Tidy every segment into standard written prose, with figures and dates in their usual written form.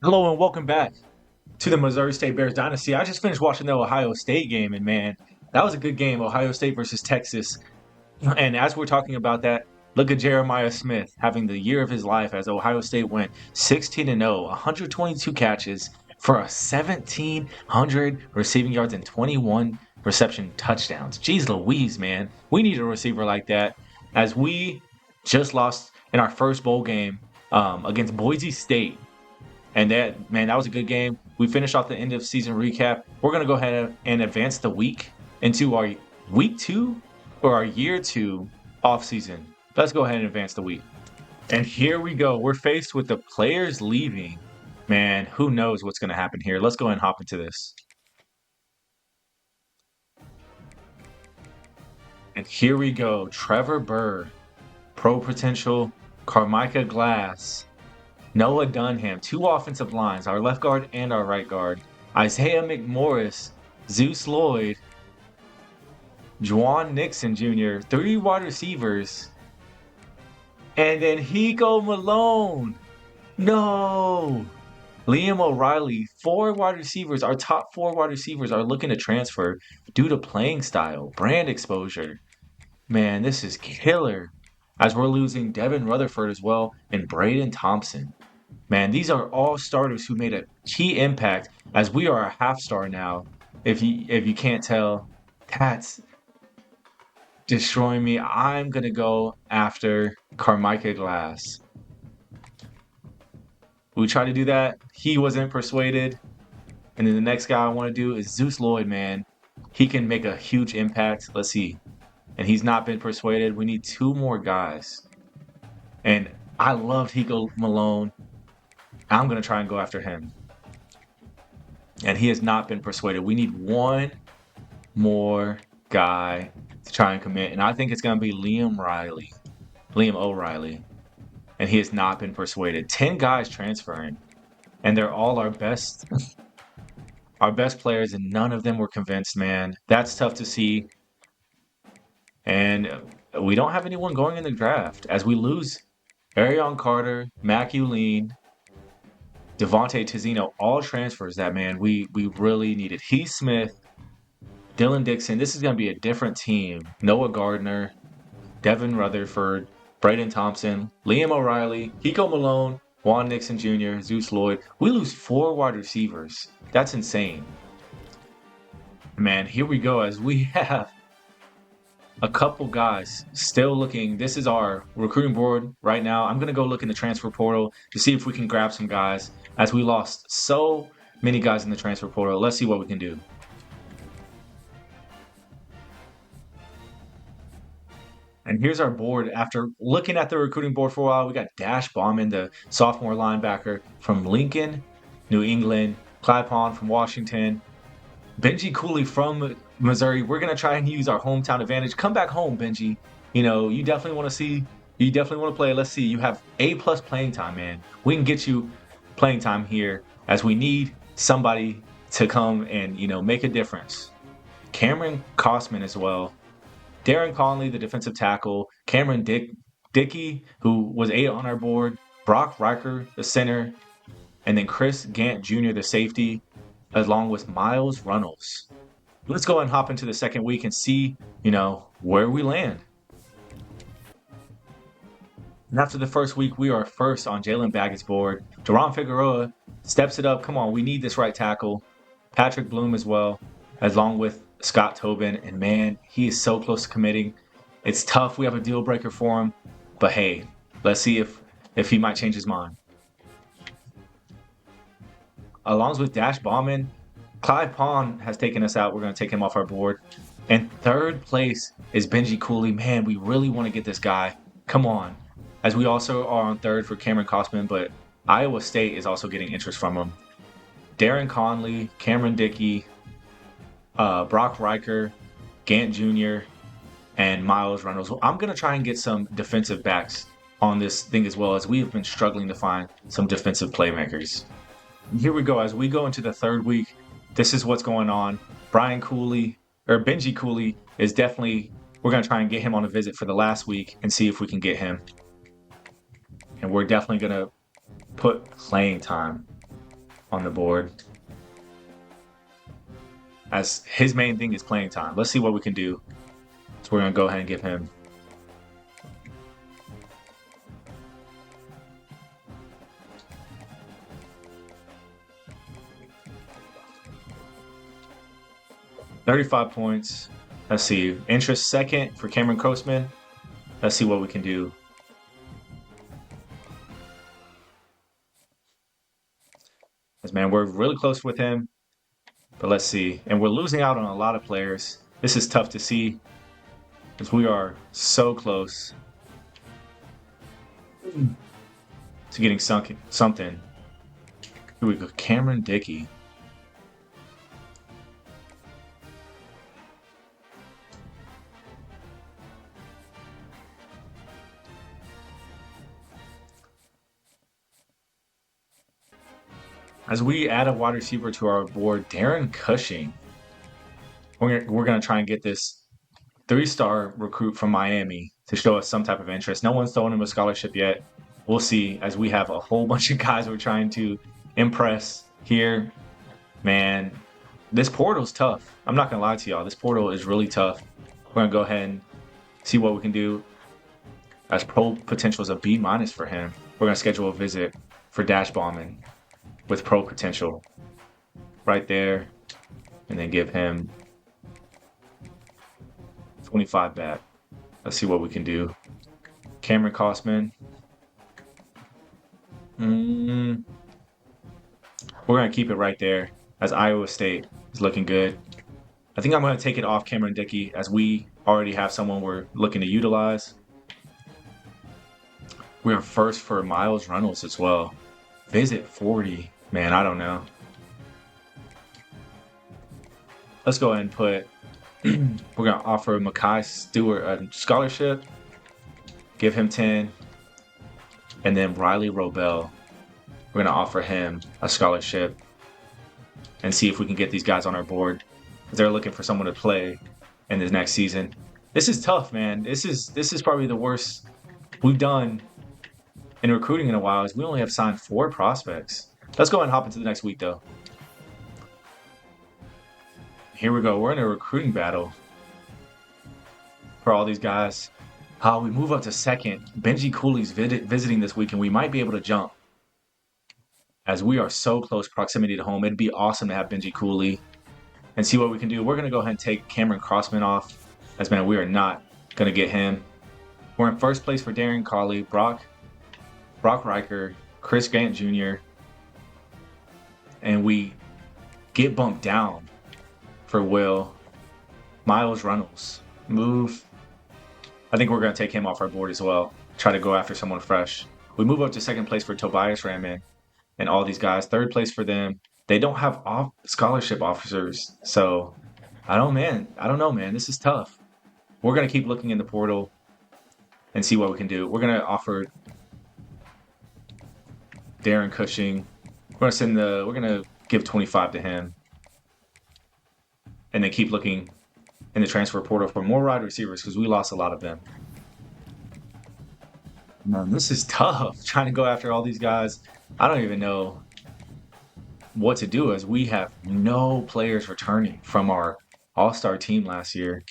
Hello and welcome back to the Missouri State Bears Dynasty. I just finished watching the Ohio State game, and man, that was a good game. Ohio State versus Texas. And as we're talking about that, look at Jeremiah Smith having the year of his life as Ohio State went 16-0, 122 catches for a 1,700 receiving yards and 21 reception touchdowns. Jeez Louise, man. We need a receiver like that as we just lost in our first bowl game against Boise State. And that was a good game. We finished off the end of season recap. We're going to go ahead and advance the week into our week two or our year two off season. Let's go ahead and advance the week. And here we go. We're faced with the players leaving. Man, who knows what's going to happen here? Let's go ahead and hop into this. And here we go. Trevor Burr, Pro Potential, Carmicah Glass, Noah Dunham, two offensive lines, our left guard and our right guard. Isaiah McMorris, Zeus Lloyd, Juwan Nixon Jr., three wide receivers. And then Hiko Malone. No. Liam O'Reilly, four wide receivers. Our top four wide receivers are looking to transfer due to playing style, brand exposure. Man, this is killer. As we're losing Devin Rutherford as well and Braden Thompson. Man, these are all starters who made a key impact as we are a half star now. If you can't tell, that's destroying me. I'm gonna go after Carmicah Glass. We tried to do that. He wasn't persuaded. And then the next guy I want to do is Zeus Lloyd, man. He can make a huge impact. Let's see. And he's not been persuaded. We need two more guys. And I loved Hiko Malone. I'm going to try and go after him. And he has not been persuaded. We need one more guy to try and commit. And I think it's going to be Liam O'Reilly. And he has not been persuaded. 10 guys transferring. And they're all our best players, and none of them were convinced, man. That's tough to see. And we don't have anyone going in the draft as we lose Arion Carter, Mac Uline, Devontae Tizino, all transfers that, man, we really needed. Heath Smith, Dylan Dixon. This is going to be a different team. Noah Gardner, Devin Rutherford, Braden Thompson, Liam O'Reilly, Hiko Malone, Juan Nixon Jr., Zeus Lloyd. We lose four wide receivers. That's insane. Man, here we go as we have a couple guys still looking. This is our recruiting board right now. I'm going to go look in the transfer portal to see if we can grab some guys as we lost so many guys in the transfer portal. Let's see what we can do. And here's our board. After looking at the recruiting board for a while, we got Dash Bauman, the sophomore linebacker from Lincoln, New England, Clyde Pond from Washington, Benji Cooley from Missouri. We're going to try and use our hometown advantage. Come back home, Benji. You definitely want to play. Let's see. You have A+ playing time, man. We can get you playing time here as we need somebody to come and, make a difference. Cameron Kosman as well. Darren Conley, the defensive tackle. Cameron Dickey, who was 8 on our board. Brock Riker, the center. And then Chris Gant Jr., the safety, along with Miles Runnels. Let's go and hop into the second week and see, where we land. And after the first week, we are first on Jalen Baggett's board. Deron Figueroa steps it up. Come on, we need this right tackle. Patrick Bloom as well, along with Scott Tobin. And man, he is so close to committing. It's tough. We have a deal breaker for him. But hey, let's see if he might change his mind. Along with Dash Bauman, Clyde Pond has taken us out. We're going to take him off our board. And third place is Benji Cooley. Man, we really want to get this guy. Come on. As we also are on third for Cameron Kosman, but Iowa State is also getting interest from him. Darren Conley, Cameron Dickey, Brock Riker, Gant Jr., and Miles Reynolds. I'm going to try and get some defensive backs on this thing as well, as we have been struggling to find some defensive playmakers. Here we go. As we go into the third week, this is what's going on. Benji Cooley is definitely, we're going to try and get him on a visit for the last week and see if we can get him. And we're definitely going to put playing time. on the board, as his main thing is playing time. Let's see what we can do. So we're going to go ahead and give him $35 points. Let's see. Interest second for Cameron Crossman. Let's see what we can do. Because, man, we're really close with him. But let's see. And we're losing out on a lot of players. This is tough to see, because we are so close to getting something. Here we go. Cameron Dickey. As we add a wide receiver to our board, Darren Cushing. We're going to try and get this 3-star recruit from Miami to show us some type of interest. No one's thrown him a scholarship yet. We'll see, as we have a whole bunch of guys we're trying to impress here. Man, this portal's tough. I'm not going to lie to y'all. This portal is really tough. We're going to go ahead and see what we can do. As pro potential is a B- for him. We're going to schedule a visit for Dash Bauman with pro potential right there, and then give him 25 back. Let's see what we can do. Cameron Costman. We're going to keep it right there, as Iowa State is looking good. I think I'm going to take it off Cameron Dickey, as we already have someone we're looking to utilize. We're first for Miles Reynolds as well. Visit 40. Man, I don't know. Let's go ahead and put... we're going to offer Makai Stewart a scholarship. Give him 10. And then Riley Robel, we're going to offer him a scholarship. And see if we can get these guys on our board. They're looking for someone to play in the next season. This is tough, man. This is probably the worst we've done in recruiting in a while. Is we only have signed 4 prospects. Let's go ahead and hop into the next week, though. Here we go. We're in a recruiting battle for all these guys. We move up to second. Benji Cooley's visiting this week, and we might be able to jump, as we are so close proximity to home. It'd be awesome to have Benji Cooley and see what we can do. We're going to go ahead and take Cameron Crossman off, as, man, we are not going to get him. We're in first place for Darren Carley, Brock Riker, Chris Grant Jr., and we get bumped down for Miles Reynolds. Move. I think we're going to take him off our board as well. Try to go after someone fresh. We move up to second place for Tobias Raman and all these guys. Third place for them. They don't have scholarship officers. So, I don't know, man. This is tough. We're going to keep looking in the portal and see what we can do. We're going to offer Darren Cushing. We're going to give 25 to him. And then keep looking in the transfer portal for more wide receivers, because we lost a lot of them. Man, this is tough, trying to go after all these guys. I don't even know what to do, as we have no players returning from our all-star team last year.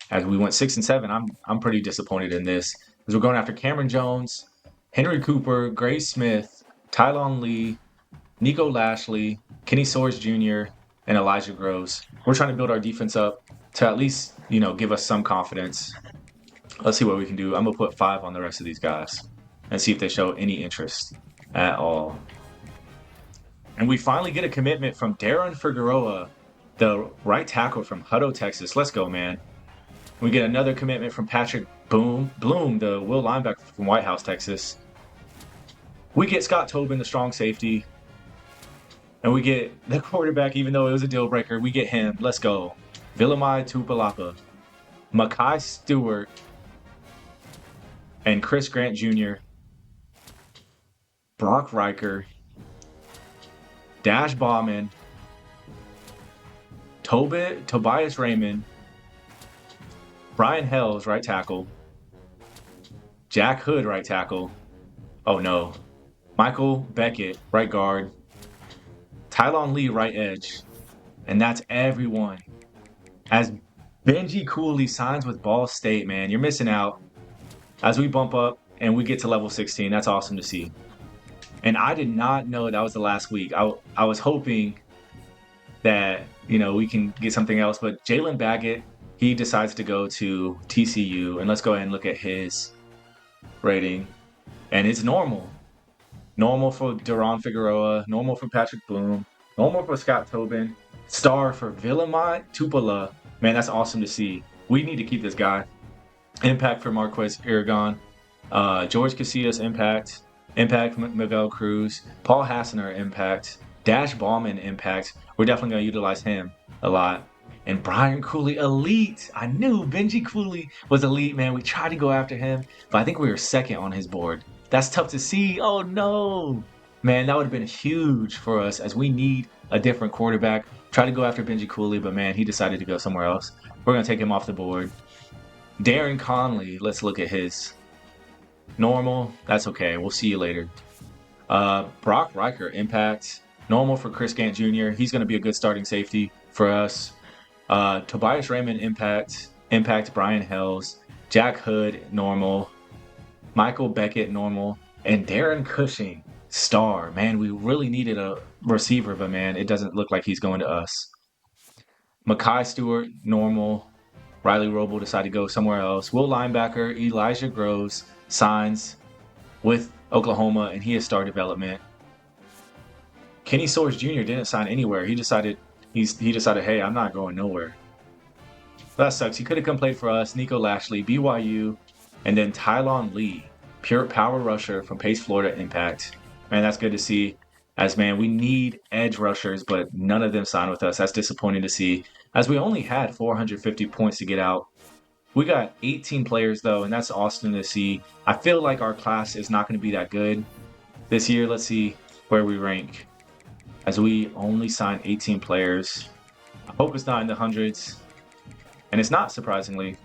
As we went 6-7, I'm pretty disappointed in this, as we're going after Cameron Jones, Henry Cooper, Gray Smith, Tylon Lee, Nico Lashley, Kenny Soares Jr., and Elijah Groves. We're trying to build our defense up to at least, give us some confidence. Let's see what we can do. I'm going to put 5 on the rest of these guys and see if they show any interest at all. And we finally get a commitment from Darren Figueroa, the right tackle from Hutto, Texas. Let's go, man. We get another commitment from Patrick Bloom, the will linebacker from White House, Texas. We get Scott Tobin, the strong safety. And we get the quarterback, even though it was a deal breaker. We get him. Let's go. Vilamai Tupalapa, Makai Stewart, and Chris Grant Jr., Brock Riker, Dash Bauman, Tobias Raymond, Brian Hells, right tackle, Jack Hood, right tackle. Oh no. Michael Beckett, right guard, Tylon Lee, right edge. And that's everyone. As Benji Cooley signs with Ball State, man, you're missing out. As we bump up and we get to level 16, that's awesome to see. And I did not know that was the last week. I was hoping that, we can get something else. But Jalen Baggett, he decides to go to TCU. And let's go ahead and look at his rating. And it's normal. Normal for Duron Figueroa. Normal for Patrick Bloom. Normal for Scott Tobin. Star for Villamont Tupala. Man, that's awesome to see. We need to keep this guy. Impact for Marquez Aragon. George Casillas, impact. Impact Miguel Cruz. Paul Hassner, impact. Dash Ballman, impact. We're definitely going to utilize him a lot. And Brian Cooley, elite. I knew Benji Cooley was elite, man. We tried to go after him, but I think we were second on his board. That's tough to see. Oh, no. Man, that would have been huge for us as we need a different quarterback. Try to go after Benji Cooley, but man, he decided to go somewhere else. We're going to take him off the board. Darren Conley, let's look at his. Normal, that's okay. We'll see you later. Brock Riker, impact. Normal for Chris Gant Jr. He's going to be a good starting safety for us. Tobias Raymond, impact. Impact Brian Hells. Jack Hood, normal. Michael Beckett, normal. And Darren Cushing, star. Man, we really needed a receiver, but man, it doesn't look like he's going to us. Makai Stewart, normal. Riley Roble decided to go somewhere else. Will linebacker Elijah Groves signs with Oklahoma, and he has star development. Kenny Soares Jr. didn't sign anywhere. He decided, hey, I'm not going nowhere. That sucks. He could have come played for us. Nico Lashley, BYU, and then Tylon Lee, pure power rusher from Pace, Florida, impact. Man, that's good to see. As, man, we need edge rushers, but none of them signed with us. That's disappointing to see, as we only had 450 points to get out. We got 18 players, though, and that's awesome to see. I feel like our class is not going to be that good this year. Let's see where we rank, as we only signed 18 players. I hope it's not in the hundreds, and it's not, surprisingly,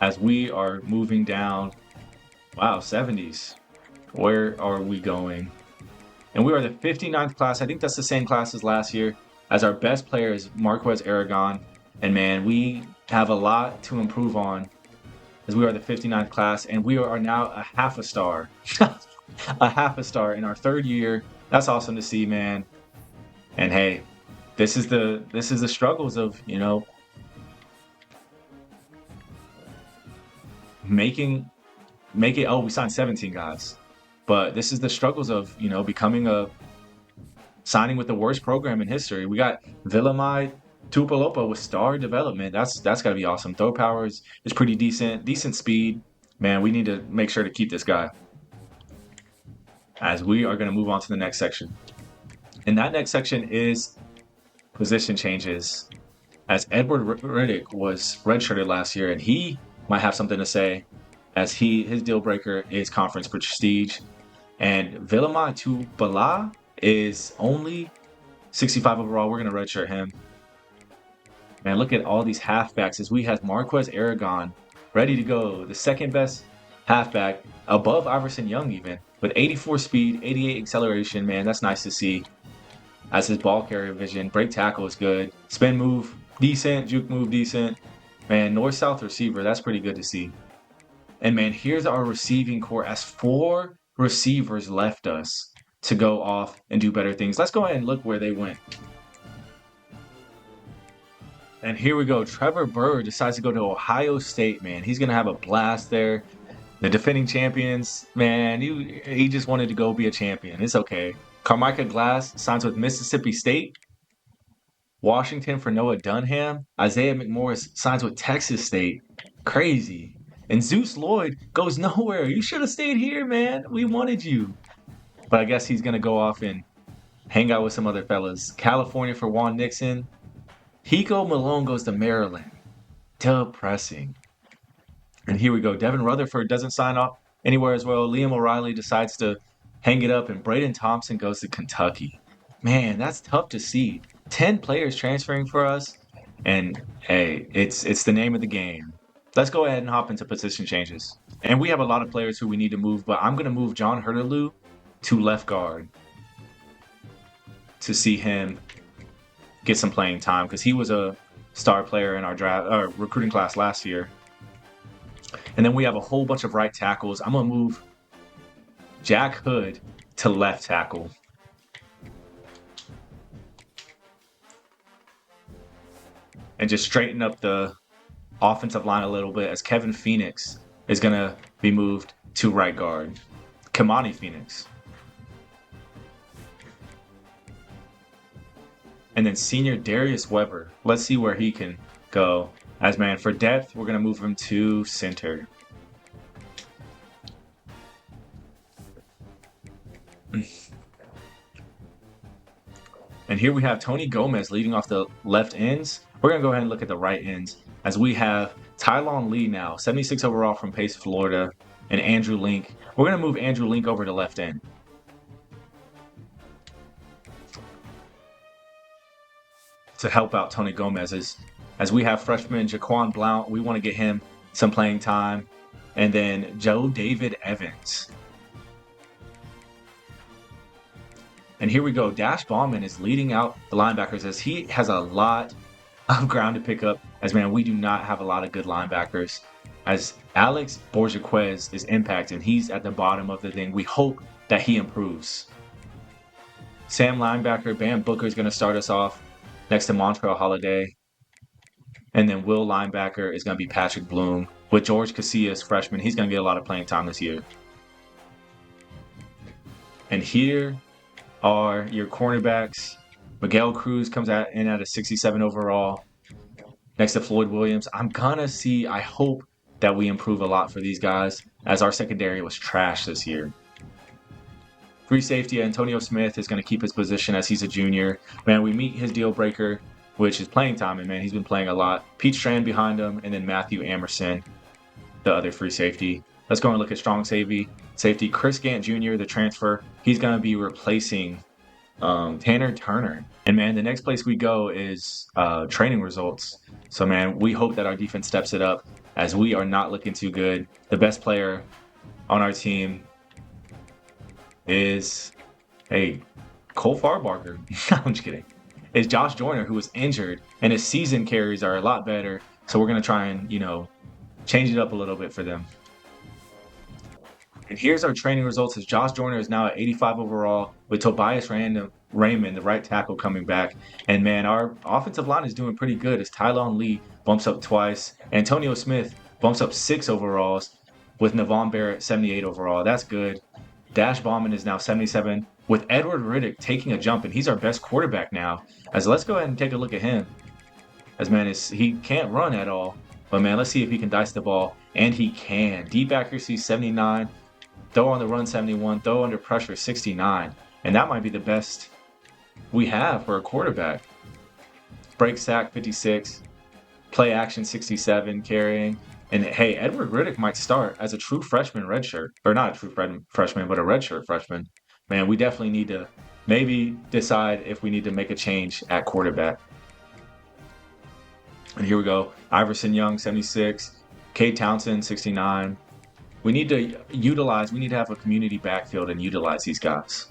as we are moving down. Wow, 70s. Where are we going? And we are the 59th class. I think that's the same class as last year, as our best player is Marquez Aragon. And man, we have a lot to improve on, as we are the 59th class, and we are now a half a star. A half a star in our third year. That's awesome to see, man. And hey, this is the struggles of, making it. Oh, we signed 17 guys. But this is the struggles of, signing with the worst program in history. We got Villamai Tupalopa with star development. That's got to be awesome. Throw power is pretty decent. Decent speed. Man, we need to make sure to keep this guy, as we are going to move on to the next section. And that next section is position changes, as Edward Riddick was redshirted last year, and he might have something to say, as his deal breaker is conference prestige. And Villamai Tupala is only 65 overall. We're going to redshirt him. Man, look at all these halfbacks, as we have Marquez Aragon ready to go. The second best halfback, above Iverson Young even, with 84 speed, 88 acceleration. Man, that's nice to see. As his ball carrier vision, break tackle is good. Spin move, decent. Juke move, decent. Man, north-south receiver, that's pretty good to see. And man, here's our receiving core, as 4 receivers left us to go off and do better things. Let's go ahead and look where they went. And here we go. Trevor Burr decides to go to Ohio State, man. He's going to have a blast there. The defending champions, man, he just wanted to go be a champion. It's okay. Carmicka Glass signs with Mississippi State. Washington for Noah Dunham. Isaiah McMorris signs with Texas State. Crazy. And Zeus Lloyd goes nowhere. You should have stayed here, man. We wanted you. But I guess he's going to go off and hang out with some other fellas. California for Juan Nixon. Hiko Malone goes to Maryland. Depressing. And here we go. Devin Rutherford doesn't sign up anywhere as well. Liam O'Reilly decides to hang it up. And Braden Thompson goes to Kentucky. Man, that's tough to see. 10 players transferring for us. And, hey, it's the name of the game. Let's go ahead and hop into position changes. And we have a lot of players who we need to move, but I'm going to move John Hurtaloo to left guard. to see him get some playing time because he was a star player in our recruiting class last year. And then we have a whole bunch of right tackles. I'm going to move Jack Hood to left tackle. And just straighten up the offensive line a little bit as Kevin Phoenix is going to be moved to right guard. Kamani Phoenix. And then senior Darius Weber. Let's see where he can go. As man, for depth, we're going to move him to center. And here we have Tony Gomez leading off the left ends. We're going to go ahead and look at the right ends as we have Tylon Lee now, 76 overall from Pace, Florida, and Andrew Link. We're going to move Andrew Link over to left end. To help out Tony Gomez as we have freshman Jaquan Blount. We want to get him some playing time. And then Joe David Evans. And here we go. Dash Bauman is leading out the linebackers as he has a lot of ground to pick up. As man, we do not have a lot of good linebackers. As Alex Borjaquez is impacted, he's at the bottom of the thing. We hope that he improves. Sam linebacker, Bam Booker is going to start us off next to Montreal Holiday. And then Will linebacker is going to be Patrick Bloom. With George Casillas, freshman, he's going to get a lot of playing time this year. And here are your cornerbacks. Miguel Cruz comes in at a 67 overall. Next to Floyd Williams. I hope that we improve a lot for these guys as our secondary was trash this year. Free safety, Antonio Smith is going to keep his position as he's a junior. Man, we meet his deal breaker, which is playing time, and man, he's been playing a lot. Pete Strand behind him, and then Matthew Amerson, the other free safety. Let's go and look at strong safety. Chris Gant Jr., the transfer, he's going to be replacing Tanner Turner. And man, the next place we go is training results. So man, we hope that our defense steps it up as we are not looking too good. The best player on our team is Cole Farbarker. I'm just kidding. Is Josh Joyner, who was injured, and his season carries are a lot better. So we're going to try and, change it up a little bit for them. And here's our training results as Josh Joyner is now at 85 overall with Tobias Raymond, the right tackle, coming back. And man, our offensive line is doing pretty good as Tylon Lee bumps up twice. Antonio Smith bumps up 6 overalls with Navon Barrett 78 overall. That's good. Dash Bauman is now 77 with Edward Riddick taking a jump, and he's our best quarterback now. As let's go ahead and take a look at him. As man, he can't run at all, but man, let's see if he can dice the ball, and he can. Deep accuracy 79, throw on the run 71, throw under pressure 69, and that might be the best we have for a quarterback. Break sack 56, play action 67, carrying. And hey, Edward Riddick might start as a true freshman redshirt, or not a true freshman, but a redshirt freshman. Man, we definitely need to maybe decide if we need to make a change at quarterback. And here we go. Iverson Young, 76. Kate Townsend, 69. We need to have a community backfield and utilize these guys.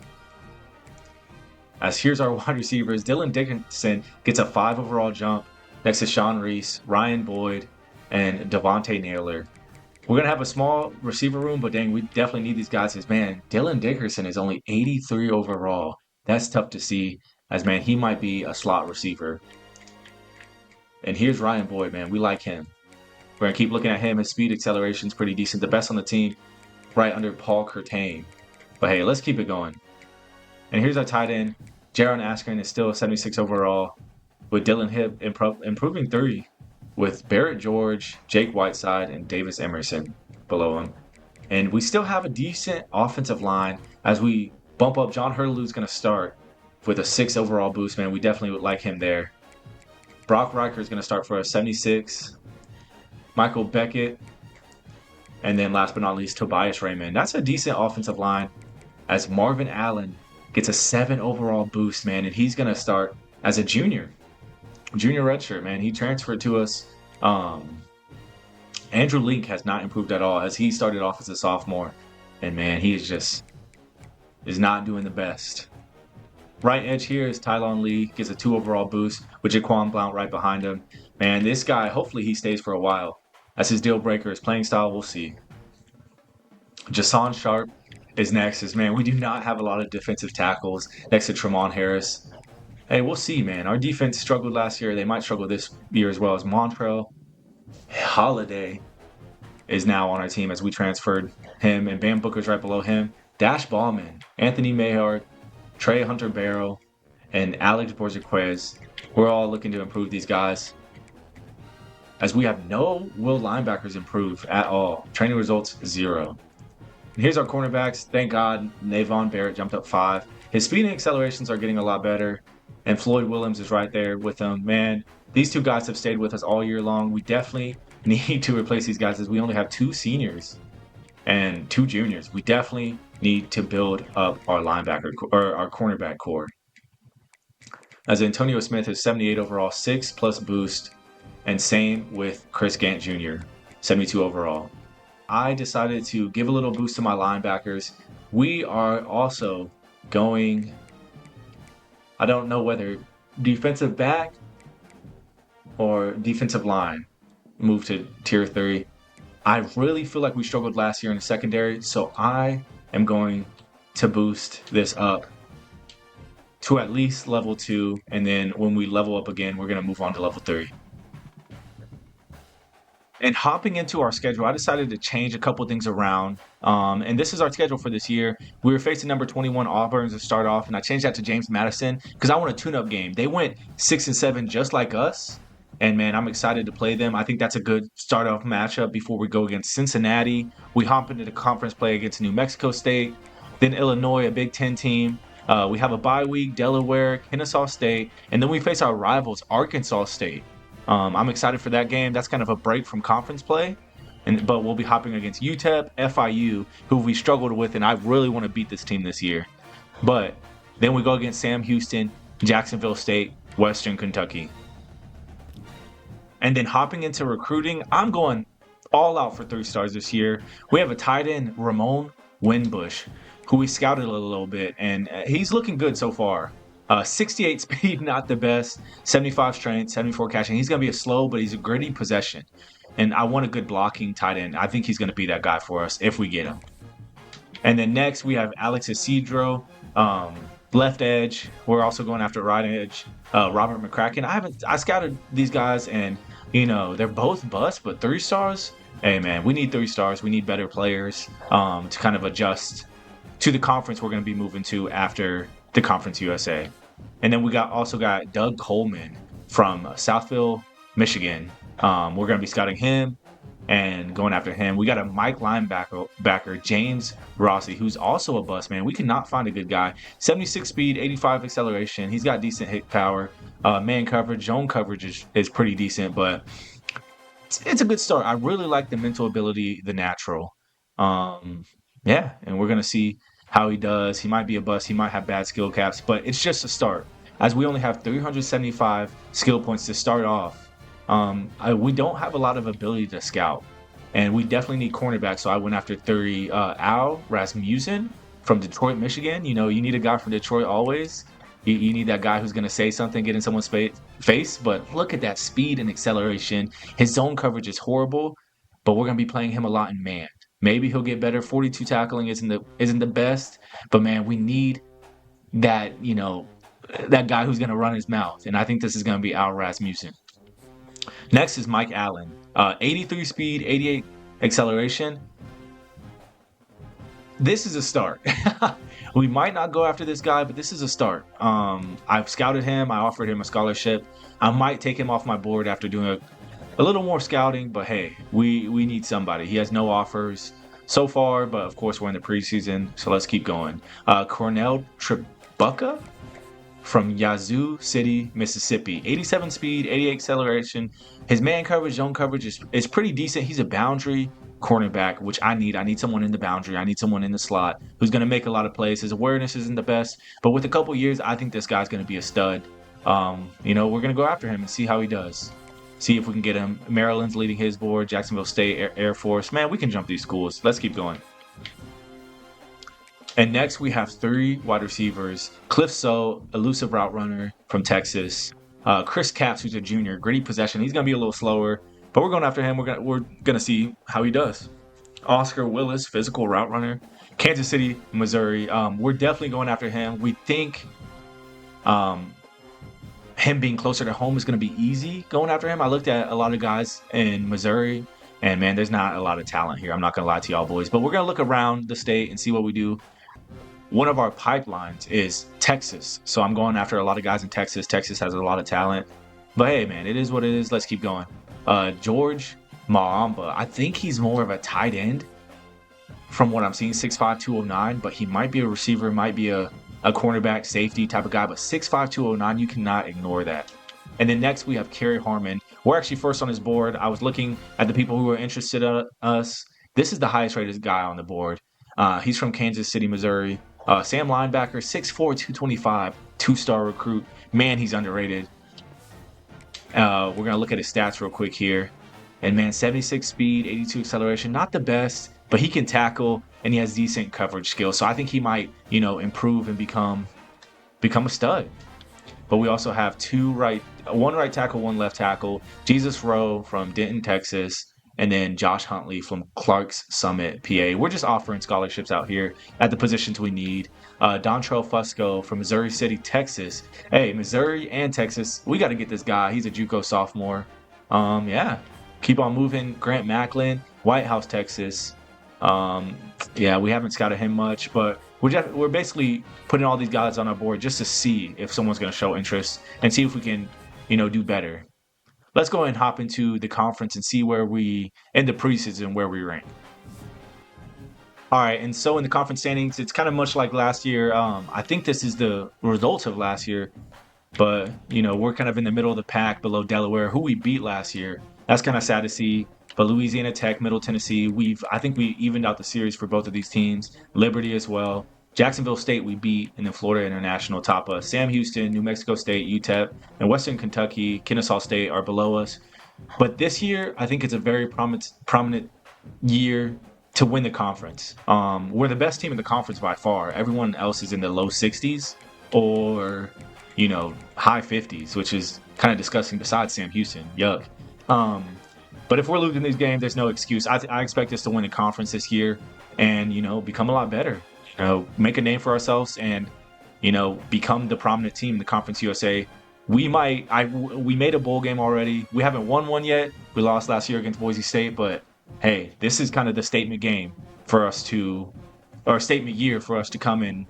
As here's our wide receivers. Dylan Dickinson gets a 5 overall jump next to Sean Reese, Ryan Boyd, and Devontae Naylor. We're going to have a small receiver room, but dang, we definitely need these guys. As man, Dylan Dickerson is only 83 overall. That's tough to see, as man, he might be a slot receiver. And here's Ryan Boyd, man. We like him. We're going to keep looking at him. His speed acceleration is pretty decent. The best on the team, right under Paul Curtain. But hey, let's keep it going. And here's our tight end. Jaron Askren is still a 76 overall, with Dylan Hibb improving 3. With Barrett George, Jake Whiteside, and Davis Emerson below him. And we still have a decent offensive line as we bump up. John Hurley's going to start with a 6 overall boost, man. We definitely would like him there. Brock Riker is going to start for a 76. Michael Beckett. And then last but not least, Tobias Raymond. That's a decent offensive line as Marvin Allen gets a 7 overall boost, man. And he's going to start as a junior redshirt, man. He transferred to us. Andrew Link has not improved at all as he started off as a sophomore, and man, he is not doing the best. Right edge here is Tylon Lee, gets a 2 overall boost with Jaquan Blount right behind him. Man, this guy, hopefully he stays for a while. That's his deal breaker. His playing style, we'll see. Jason Sharp is next. Man, we do not have a lot of defensive tackles next to Tremont Harris. Hey, we'll see, man. Our defense struggled last year. They might struggle this year as well. As Montrell Holiday is now on our team as we transferred him, and Bam Booker's right below him. Dash Ballman, Anthony Mayhart, Trey Hunter-Barrow, and Alex Borjaquez. We're all looking to improve these guys, as we have no will linebackers improve at all. Training results 0. And here's our cornerbacks. Thank God Navon Barrett jumped up 5. His speed and accelerations are getting a lot better, and Floyd Williams is right there with him. Man, these 2 guys have stayed with us all year long. We definitely need to replace these guys, as we only have 2 seniors and 2 juniors. We definitely need to build up our linebacker or our cornerback core. As Antonio Smith is 78 overall, 6+ boost, and same with Chris Gant Jr., 72 overall. I decided to give a little boost to my linebackers. We are also going, I don't know whether defensive back or defensive line, move to tier 3. I really feel like we struggled last year in the secondary, so I am going to boost this up to at least level 2, and then when we level up again, we're going to move on to level 3. And hopping into our schedule, I decided to change a couple things around. And this is our schedule for this year. We were facing number 21 Auburn to start off, and I changed that to James Madison because I want a tune-up game. They went 6-7 just like us. And, man, I'm excited to play them. I think that's a good start-off matchup before we go against Cincinnati. We hop into the conference play against New Mexico State. Then Illinois, a Big Ten team. We have a bye week, Delaware, Kennesaw State. And then we face our rivals, Arkansas State. I'm excited for that game. That's kind of a break from conference play. But we'll be hopping against UTEP, FIU, who we struggled with, and I really want to beat this team this year. But then we go against Sam Houston, Jacksonville State, Western Kentucky. And then hopping into recruiting, I'm going all out for 3 stars this year. We have a tight end, Ramon Winbush, who we scouted a little bit, and he's looking good so far. 68 speed, not the best. 75 strength, 74 catching. He's going to be a slow, but he's a gritty possession. And I want a good blocking tight end. I think he's going to be that guy for us if we get him. And then next, we have Alex Isidro, left edge. We're also going after right edge, Robert McCracken. I scouted these guys, and, they're both busts, but 3 stars? Hey, man, we need 3 stars. We need better players to kind of adjust to the conference we're going to be moving to after the Conference USA. And then we also got Doug Coleman from Southfield, Michigan. We're going to be scouting him and going after him. We got a Mike linebacker, James Rossi, who's also a bust, man. We cannot find a good guy. 76 speed, 85 acceleration. He's got decent hit power. Man coverage, zone coverage is pretty decent, but it's a good start. I really like the mental ability, the natural. And we're going to see how he does. He might be a bust. He might have bad skill caps, but it's just a start. As we only have 375 skill points to start off, we don't have a lot of ability to scout, and we definitely need cornerbacks. So I went after 30 Al Rasmussen from Detroit, Michigan. You need a guy from Detroit always. You need that guy who's going to say something, get in someone's face. But look at that speed and acceleration. His zone coverage is horrible, but we're going to be playing him a lot in man. Maybe he'll get better. 42 tackling isn't the best, but man, we need that that guy who's going to run his mouth, and I think this is going to be Al Rasmussen. Next is Mike Allen, 83 speed, 88 acceleration. This is a start. We might not go after this guy, but this is a start. I've scouted him. I offered him a scholarship. I might take him off my board after doing a little more scouting, but hey, we need somebody. He has no offers so far, but of course we're in the preseason, so let's keep going. Cornell Tribuca from Yazoo City, Mississippi. 87 speed, 88 acceleration. His man coverage, zone coverage is pretty decent. He's a boundary cornerback, which I need. I need someone in the boundary. I need someone in the slot who's going to make a lot of plays. His awareness isn't the best, but with a couple years, I think this guy's going to be a stud. We're going to go after him and see how he does. See if we can get him. Maryland's leading his board. Jacksonville State, Air Force. Man, we can jump these schools. Let's keep going. And next we have 3 wide receivers: Cliff So, elusive route runner from Texas; Chris Capps, who's a junior, gritty possession. He's gonna be a little slower, but we're going after him. We're gonna see how he does. Oscar Willis, physical route runner, Kansas City, Missouri. We're definitely going after him. We think um, him being closer to home is going to be easy going after him. I looked at a lot of guys in Missouri, and man, there's not a lot of talent here. I'm not going to lie to y'all boys, but we're going to look around the state and see what we do. One of our pipelines is Texas, so I'm going after a lot of guys in Texas. Texas has a lot of talent, but hey, man, it is what it is. Let's keep going. George Maamba, I think he's more of a tight end from what I'm seeing, 6'5", 209, but he might be a receiver, might be a cornerback, safety type of guy, but 6'5", 209, you cannot ignore that. And then next we have Kerry Harmon. We're actually first on his board. I was looking at the people who were interested in us. This is the highest rated guy on the board. He's from Kansas City, Missouri. Sam linebacker, 6'4", 225, 2-star recruit. Man, he's underrated. We're going to look at his stats real quick here. And man, 76 speed, 82 acceleration, not the best, but he can tackle and he has decent coverage skills. So I think he might, improve and become a stud. But we also have one right tackle, one left tackle. Jesus Rowe from Denton, Texas, and then Josh Huntley from Clark's Summit, PA. We're just offering scholarships out here at the positions we need. Dontrell Fusco from Missouri City, Texas. Hey, Missouri and Texas, we got to get this guy. He's a JUCO sophomore. Yeah. Keep on moving. Grant Macklin, White House, Texas. Yeah, we haven't scouted him much, but we're basically putting all these guys on our board just to see if someone's going to show interest and see if we can, do better. Let's go ahead and hop into the conference and see where we, in the preseason, where we rank. All right, and so in the conference standings, it's kind of much like last year. I think this is the results of last year, but, we're kind of in the middle of the pack below Delaware, who we beat last year. That's kind of sad to see. But Louisiana Tech, Middle Tennessee, I think we evened out the series for both of these teams. Liberty as well. Jacksonville State we beat, and then Florida International top us. Sam Houston, New Mexico State, UTEP, and Western Kentucky, Kennesaw State are below us. But this year, I think it's a very prominent year to win the conference. We're the best team in the conference by far. Everyone else is in the low 60s or, high 50s, which is kind of disgusting besides Sam Houston. Yuck. But if we're losing these games, there's no excuse. I expect us to win the conference this year and, become a lot better. Make a name for ourselves and, become the prominent team in the Conference USA. We made a bowl game already. We haven't won one yet. We lost last year against Boise State, but hey, this is kind of the statement game for us statement year for us to come in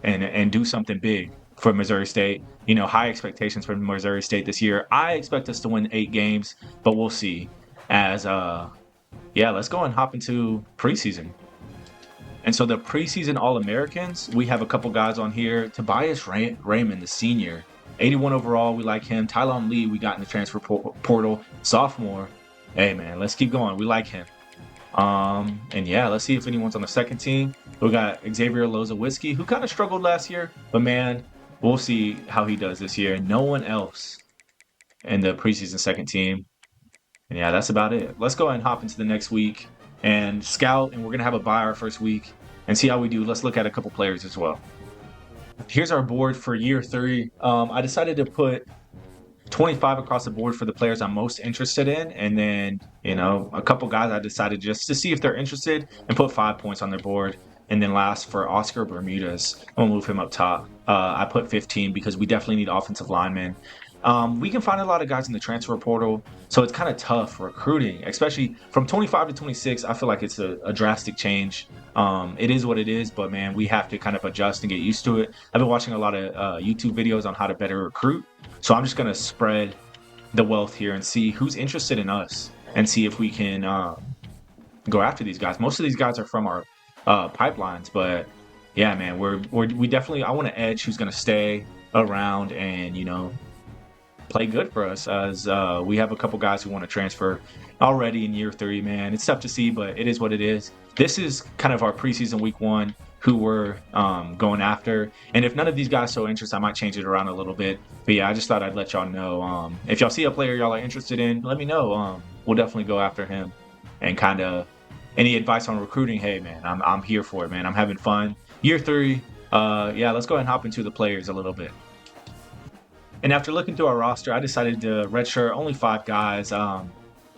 and do something big for Missouri State. High expectations for Missouri State this year. I expect us to win 8 games, but we'll see. Let's go and hop into preseason. And so the preseason All-Americans, we have a couple guys on here. Tobias Raymond, the senior, 81 overall. We like him. Tylon Lee, we got in the transfer portal, sophomore. Hey, man, let's keep going. We like him. Let's see if anyone's on the second team. We got Xavier Lozowitzki, who kind of struggled last year, but man, we'll see how he does this year. No one else in the preseason second team. And yeah, that's about it. Let's go ahead and hop into the next week and scout, and we're going to have a bye our first week and see how we do. Let's look at a couple players as well. Here's our board for year 3. I decided to put 25 across the board for the players I'm most interested in, and then, a couple guys I decided just to see if they're interested and put 5 points on their board. And then last, for Oscar Bermudez, I'm going to move him up top. I put 15 because we definitely need offensive linemen. We can find a lot of guys in the transfer portal, so it's kind of tough recruiting, especially from 25 to 26. I feel like it's a drastic change. It is what it is, but man, we have to kind of adjust and get used to it. I've been watching a lot of YouTube videos on how to better recruit, so I'm just going to spread the wealth here and see who's interested in us and see if we can go after these guys. Most of these guys are from our pipelines, but yeah, man, we definitely, I want an edge who's going to stay around and, play good for us, as we have a couple guys who want to transfer already in year 3, man. It's tough to see, but it is what it is. This is kind of our preseason week 1 who we're going after. And if none of these guys show interest, I might change it around a little bit. But yeah, I just thought I'd let y'all know. If y'all see a player y'all are interested in, let me know. We'll definitely go after him. And kind of any advice on recruiting, hey, man, I'm here for it, man. I'm having fun. Year 3, yeah, let's go ahead and hop into the players a little bit. And after looking through our roster, I decided to redshirt only 5 guys.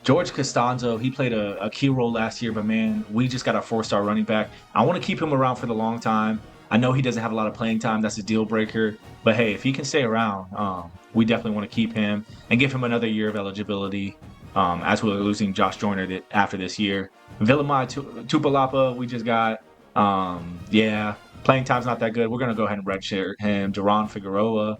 George Costanzo, he played a key role last year, but man, we just got a 4-star running back. I want to keep him around for the long time. I know he doesn't have a lot of playing time. That's a deal breaker. But hey, if he can stay around, we definitely want to keep him and give him another year of eligibility, as we're losing Josh Joyner after this year. Villamai Tupalapa, we just got, yeah, playing time's not that good. We're going to go ahead and redshirt him. Duran Figueroa,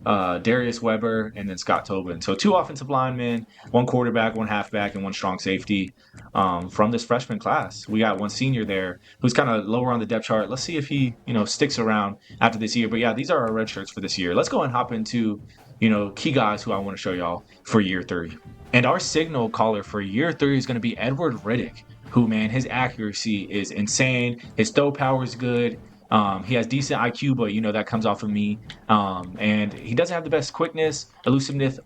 Darius Weber, and then Scott Tobin. So 2 offensive linemen, 1 quarterback, 1 halfback, and 1 strong safety from this freshman class. We got 1 senior there who's kind of lower on the depth chart. Let's see if he, sticks around after this year. But yeah, these are our red shirts for this year. Let's go and hop into, key guys who I want to show y'all for year 3. And our signal caller for year 3 is going to be Edward Riddick, who, man, his accuracy is insane. His throw power is good. He has decent IQ, but that comes off of me. And he doesn't have the best quickness, elusiveness,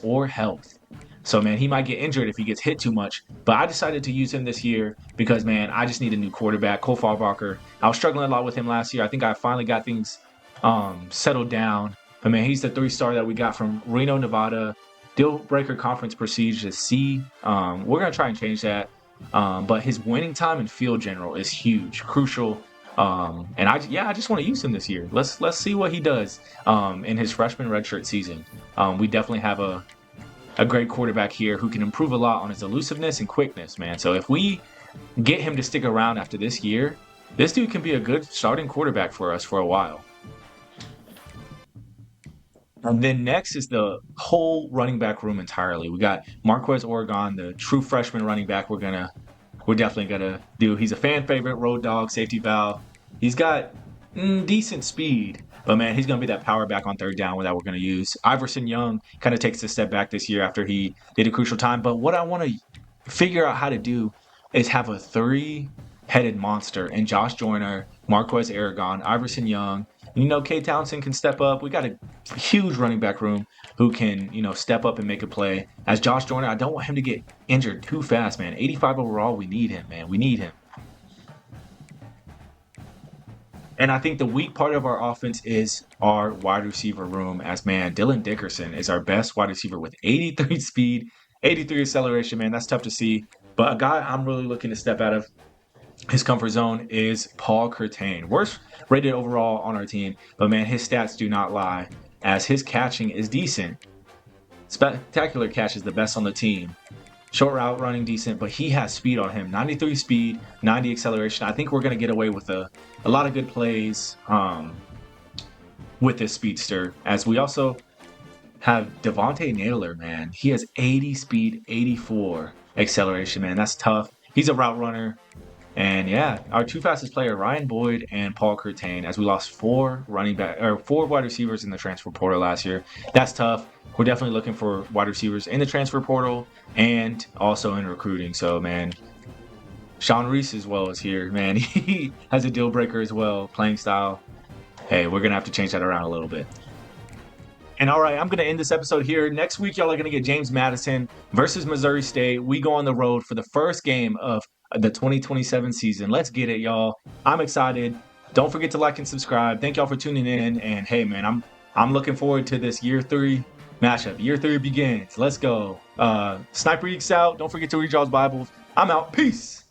or health. So, man, he might get injured if he gets hit too much. But I decided to use him this year because, man, I just need a new quarterback. Cole Farbacher, I was struggling a lot with him last year. I think I finally got things settled down. But, man, he's the 3-star that we got from Reno, Nevada. Deal breaker conference prestige is C. We're going to try and change that. But his winning time in field general is huge, crucial. And I just want to use him this year. Let's see what he does in his freshman redshirt season. We definitely have a great quarterback here who can improve a lot on his elusiveness and quickness, man. So if we get him to stick around after this year, this dude can be a good starting quarterback for us for a while. And then next is the whole running back room entirely. We got Marquez Oregon, the true freshman running back we're definitely gonna do. He's a fan favorite, road dog, safety valve. He's got decent speed, but man, he's gonna be that power back on third down that we're gonna use. Iverson Young kind of takes a step back this year after he did a crucial time. But what I want to figure out how to do is have a 3-headed monster in Josh Joyner, Marquez Aragon, Iverson Young. Kay Townsend can step up. We got a huge running back room who can, step up and make a play. As Josh Joyner, I don't want him to get injured too fast, man. 85 overall, we need him, man. We need him. And I think the weak part of our offense is our wide receiver room. As, man, Dylan Dickerson is our best wide receiver with 83 speed, 83 acceleration, man. That's tough to see. But a guy I'm really looking to step out of his comfort zone is Paul Curtain. Worst rated overall on our team, but man, his stats do not lie, as his catching is decent. Spectacular catch is the best on the team. Short route running decent, but he has speed on him. 93 speed, 90 acceleration. I think we're going to get away with a lot of good plays with this speedster, as we also have Devontae Naylor, man. He has 80 speed, 84 acceleration, man. That's tough. He's a route runner. And yeah, our 2 fastest player, Ryan Boyd and Paul Curtain, as we lost 4 wide receivers in the transfer portal last year. That's tough. We're definitely looking for wide receivers in the transfer portal and also in recruiting. So, man, Sean Reese as well is here, man. He has a deal breaker as well, playing style. Hey, we're going to have to change that around a little bit. And all right, I'm going to end this episode here. Next week, y'all are going to get James Madison versus Missouri State. We go on the road for the first game of the 2027 season. Let's get it, y'all. I'm excited. Don't forget to like and subscribe. Thank y'all for tuning in. And hey, man, I'm looking forward to this year 3 matchup. Year 3 begins. Let's go. Sniper Eeks out. Don't forget to read y'all's Bibles. I'm out. Peace.